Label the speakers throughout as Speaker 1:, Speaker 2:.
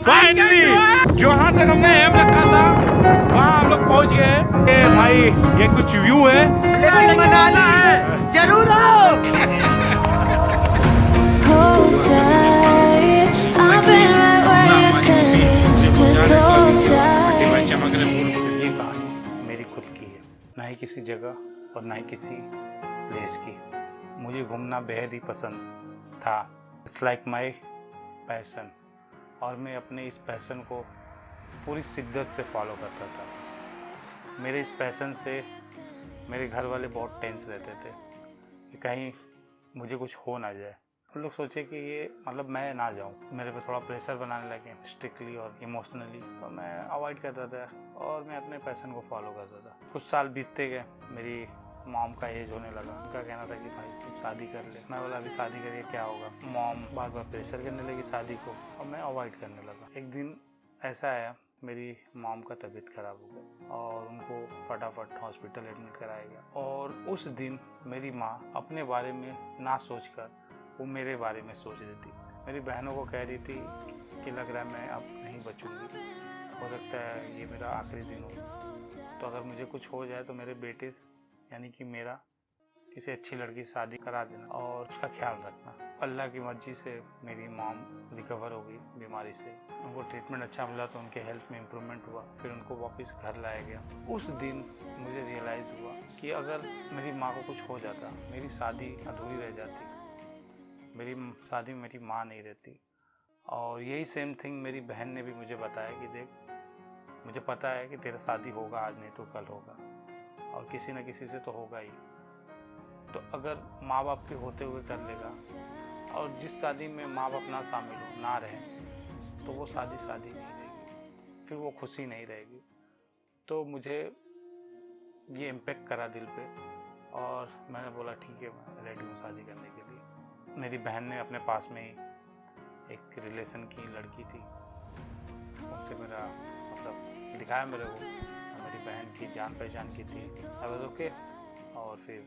Speaker 1: Finally जहाँ तक हमने एम रखा था वहाँ हम लोग पहुँच गए। भाई ये कुछ व्यू है,
Speaker 2: लेकिन मनाली जरूर आओ।
Speaker 3: Hold tight, I've been right where you're standing, just hold tight.
Speaker 1: ये कहानी मेरी खुद की है, ना ही किसी जगह और ना ही किसी प्लेस की। मुझे घूमना बेहद ही पसंद था। इट्स लाइक माई पैशन, और मैं अपने इस पैशन को पूरी शिद्दत से फॉलो करता था। मेरे इस पैशन से मेरे घर वाले बहुत टेंस रहते थे कि कहीं मुझे कुछ हो ना जाए। उन लोग सोचे कि ये मतलब मैं ना जाऊँ, मेरे पे थोड़ा प्रेशर बनाने लगे स्ट्रिक्टली और इमोशनली, तो मैं अवॉइड करता था और मैं अपने पैशन को फॉलो करता था। कुछ साल बीतते गए, मेरी मॉम का एज होने लगा। उनका कहना था कि भाई तू शादी कर ले। मैं बोला अभी शादी करिए क्या होगा। मॉम बार बार प्रेशर करने लगी शादी को और मैं अवॉइड करने लगा। एक दिन ऐसा आया, मेरी मॉम का तबीयत खराब हो गया और उनको फटाफट हॉस्पिटल एडमिट कराया गया। और उस दिन मेरी माँ अपने बारे में ना सोचकर वो मेरे बारे में सोच रही थी। मेरी बहनों को कह रही थी कि लग रहा है मैं अब नहीं बचूंगी, हो सकता है ये मेरा आखिरी दिन हो, तो अगर मुझे कुछ हो जाए तो मेरे बेटे यानी कि मेरा किसी अच्छी लड़की से शादी करा देना और उसका ख्याल रखना। अल्लाह की मर्जी से मेरी मॉम रिकवर हो गई बीमारी से। उनको ट्रीटमेंट अच्छा मिला तो उनके हेल्थ में इम्प्रूवमेंट हुआ। फिर उनको वापस घर लाया गया। उस दिन मुझे रियलाइज़ हुआ कि अगर मेरी माँ को कुछ हो जाता, मेरी शादी अधूरी रह जाती, मेरी शादी में मेरी माँ नहीं रहती। और यही सेम थिंग मेरी बहन ने भी मुझे बताया कि देख, मुझे पता है कि तेरा शादी होगा, आज नहीं तो कल होगा, और किसी न किसी से तो होगा ही। तो अगर माँ बाप के होते हुए कर लेगा, और जिस शादी में माँ बाप ना शामिल हो, ना रहे, तो वो शादी नहीं रहेगी, फिर वो खुशी नहीं रहेगी। तो मुझे ये इम्पेक्ट करा दिल पे, और मैंने बोला ठीक है, मैं रेडी हूँ शादी करने के लिए। मेरी बहन ने अपने पास में ही एक रिलेशन की लड़की थी, उनसे मेरा मतलब दिखाया मेरे को, मेरी बहन की जान पहचान की थी। अब ओके, और फिर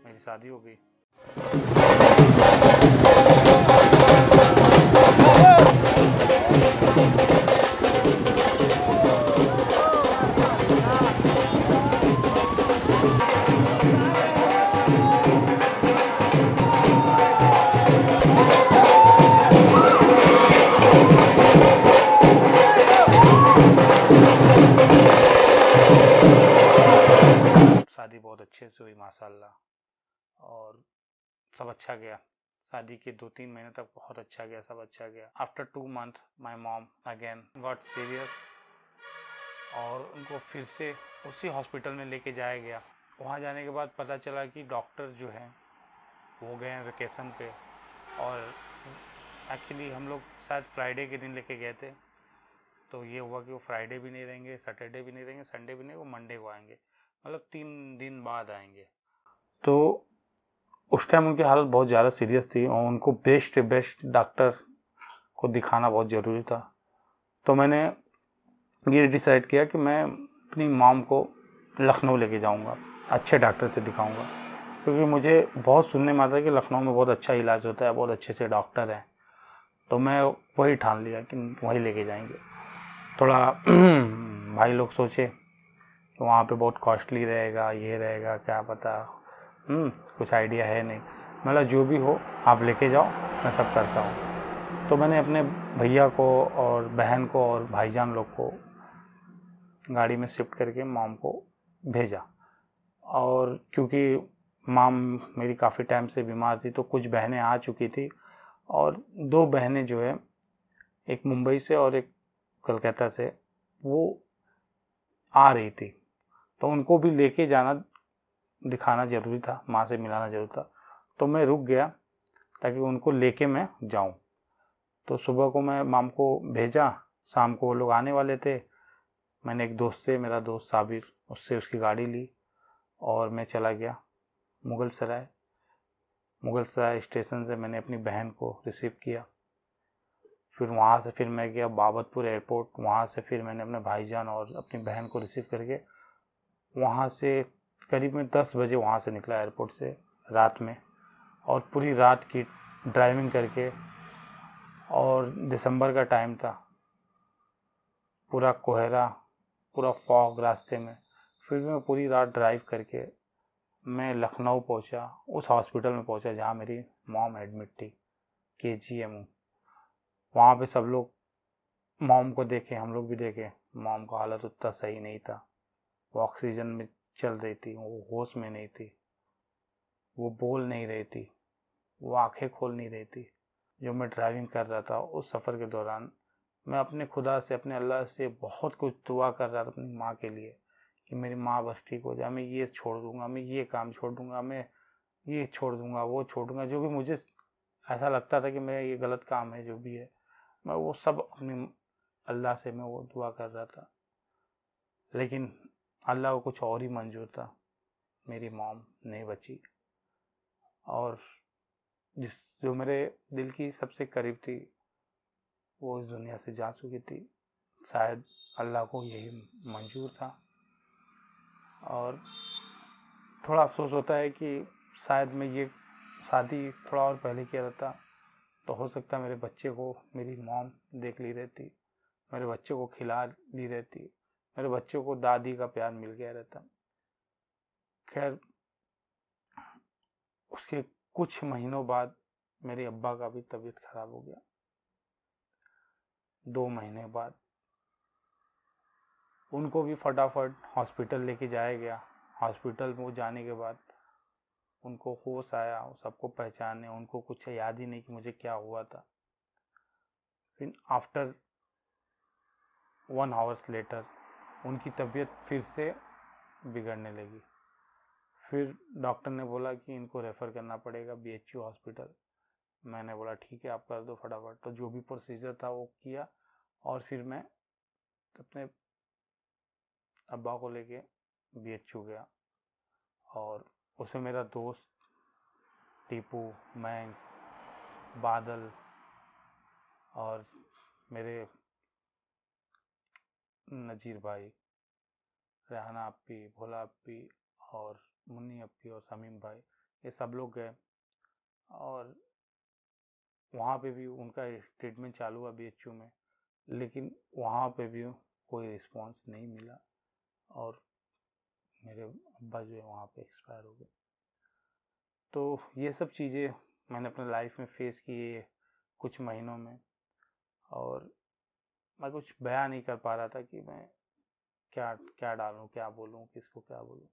Speaker 1: मेरी शादी हो गई। शादी बहुत अच्छे से हुई माशाल्लाह, और सब अच्छा गया। शादी के 2-3 महीने तक बहुत अच्छा गया, सब अच्छा गया। After 2 months my mom again got serious, और उनको फिर से उसी हॉस्पिटल में लेके जाया गया। वहाँ जाने के बाद पता चला कि डॉक्टर जो हैं वो गए हैं वेकेशन पे, और एक्चुअली हम लोग शायद फ्राइडे के दिन लेके गए थे, तो ये हुआ कि वो फ्राइडे भी नहीं रहेंगे, सैटरडे भी नहीं रहेंगे, संडे भी नहीं, वो मंडे को आएंगे, मतलब 3 दिन बाद आएंगे। तो उस टाइम उनकी हालत बहुत ज़्यादा सीरियस थी और उनको बेस्ट डॉक्टर को दिखाना बहुत ज़रूरी था। तो मैंने ये डिसाइड किया कि मैं अपनी मॉम को लखनऊ लेके जाऊंगा, अच्छे डॉक्टर से दिखाऊंगा, क्योंकि मुझे बहुत सुनने में आता है कि लखनऊ में बहुत अच्छा इलाज होता है, बहुत अच्छे से डॉक्टर हैं। तो मैं वही ठान लिया कि वही लेके जाएंगे। थोड़ा भाई लोग सोचे कि वहाँ पे बहुत कॉस्टली रहेगा, ये रहेगा, क्या पता, कुछ आइडिया है नहीं। मतलब जो भी हो आप लेके जाओ, मैं सब करता हूँ। तो मैंने अपने भैया को और बहन को और भाईजान लोग को गाड़ी में शिफ्ट करके मॉम को भेजा। और क्योंकि मॉम मेरी काफ़ी टाइम से बीमार थी, तो कुछ बहनें आ चुकी थी, और 2 बहनें जो है, एक मुंबई से और एक कलकत्ता से, वो आ रही थी। तो उनको भी लेके जाना, दिखाना ज़रूरी था, माँ से मिलाना ज़रूरी था। तो मैं रुक गया ताकि उनको लेके मैं जाऊँ। तो सुबह को मैं मॉम को भेजा, शाम को वो लोग आने वाले थे। मैंने एक दोस्त से, मेरा दोस्त साबिर, उससे उसकी गाड़ी ली और मैं चला गया मुगल सराय स्टेशन से मैंने अपनी बहन को रिसीव किया। फिर वहाँ से फिर मैं गया बाबतपुर एयरपोर्ट, वहाँ से फिर मैंने अपने भाईजान और अपनी बहन को रिसीव करके वहाँ से करीब में 10 बजे वहाँ से निकला एयरपोर्ट से रात में, और पूरी रात की ड्राइविंग करके, और दिसंबर का टाइम था, पूरा कोहरा, पूरा फॉग रास्ते में। फिर भी मैं पूरी रात ड्राइव करके मैं लखनऊ पहुंचा, उस हॉस्पिटल में पहुंचा जहां मेरी मॉम एडमिट थी, KGM। वहाँ पे सब लोग मॉम को देखे, हम लोग भी देखे। मॉम का हालत उतना सही नहीं था, वो ऑक्सीजन में चल रही थी, वो होश में नहीं थी, वो बोल नहीं रही थी, वो आंखें खोल नहीं रही थी। जो मैं ड्राइविंग कर रहा था उस सफ़र के दौरान, मैं अपने खुदा से, अपने अल्लाह से बहुत कुछ दुआ कर रहा था अपनी माँ के लिए कि मेरी माँ बस ठीक हो जाए। मैं ये छोड़ दूंगा, मैं ये काम छोड़ दूंगा, मैं ये छोड़ दूंगा, वो छोड़ दूंगा, जो भी मुझे ऐसा लगता था कि मेरा ये गलत काम है, जो भी है, मैं वो सब अपनी अल्लाह से मैं वो दुआ कर रहा था। लेकिन अल्लाह को कुछ और ही मंजूर था, मेरी मॉम नहीं बची। और जो मेरे दिल की सबसे करीब थी वो इस दुनिया से जा चुकी थी। शायद अल्लाह को यही मंजूर था। और थोड़ा अफसोस होता है कि शायद मैं ये शादी थोड़ा और पहले किया रहता तो हो सकता है मेरे बच्चे को मेरी मॉम देख ली रहती, मेरे बच्चे को खिला ली रहती, मेरे बच्चे को दादी का प्यार मिल गया रहता। खैर, उसके कुछ महीनों बाद मेरे अब्बा का भी तबीयत खराब हो गया। 2 महीने बाद उनको भी फटाफट हॉस्पिटल लेके जाया गया। हॉस्पिटल में वो जाने के बाद उनको होश आया, सबको पहचाने, उनको कुछ याद ही नहीं कि मुझे क्या हुआ था। फिर आफ्टर 1 आवर्स लेटर उनकी तबीयत फिर से बिगड़ने लगी। फिर डॉक्टर ने बोला कि इनको रेफ़र करना पड़ेगा BHU हॉस्पिटल। मैंने बोला ठीक है, आप कर दो फटाफट। तो जो भी प्रोसीजर था वो किया और फिर मैं अपने अब्बा को लेके BHU गया। और उसमें मेरा दोस्त टीपू, मैं, बादल और मेरे नज़ीर भाई, रेहाना अप्पी, भोला अप्पी और मुन्नी अप्पी और समीम भाई, ये सब लोग गए। और वहाँ पे भी उनका ट्रीटमेंट चालू हुआ BHU में, लेकिन वहाँ पे भी कोई रिस्पांस नहीं मिला और मेरे अब्बा जो है वहाँ पे एक्सपायर हो गए। तो ये सब चीज़ें मैंने अपने लाइफ में फेस की है कुछ महीनों में। और मैं कुछ बयां नहीं कर पा रहा था कि मैं क्या क्या डालूं, क्या बोलूं, किसको क्या बोलूं।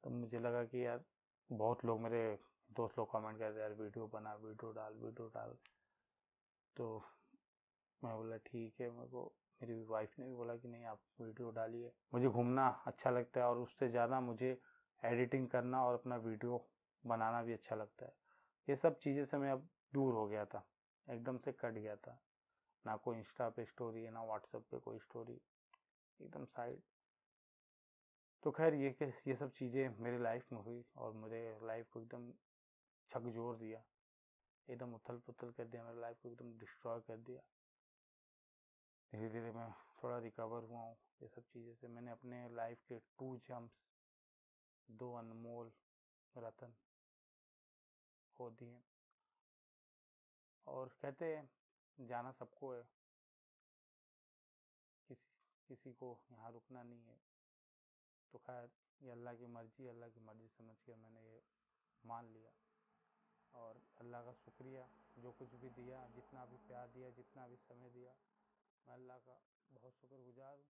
Speaker 1: तो मुझे लगा कि यार बहुत लोग, मेरे दोस्त लोग कमेंट करते यार वीडियो बना, वीडियो डाल, वीडियो डाल। तो मैं बोला ठीक है। मेरे को मेरी वाइफ ने भी बोला कि नहीं, आप वीडियो डालिए। मुझे घूमना अच्छा लगता है और उससे ज़्यादा मुझे एडिटिंग करना और अपना वीडियो बनाना भी अच्छा लगता है। ये सब चीज़ें से मैं अब दूर हो गया था, एकदम से कट गया था। ना कोई इंस्टा पे स्टोरी है, ना व्हाट्सएप पे कोई स्टोरी, एकदम साइड। तो खैर ये सब चीज़ें मेरी लाइफ में हुई और मेरे लाइफ को एकदम झकझोर दिया, एकदम उथल पुथल कर दिया, मेरी लाइफ को एकदम डिस्ट्रॉय कर दिया। धीरे धीरे मैं थोड़ा रिकवर हुआ हूँ ये सब चीज़ें से। मैंने अपने लाइफ के 2 जम्प्स, 2 अनमोल रतन खो दिए। और कहते हैं जाना सबको है, किसी किसी को यहाँ रुकना नहीं है। तो खैर ये अल्लाह की मर्ज़ी समझ के मैंने ये मान लिया। और अल्लाह का शुक्रिया, जो कुछ भी दिया, जितना भी प्यार दिया, जितना भी समय दिया, मैं अल्लाह का बहुत शुक्रगुजार हूँ।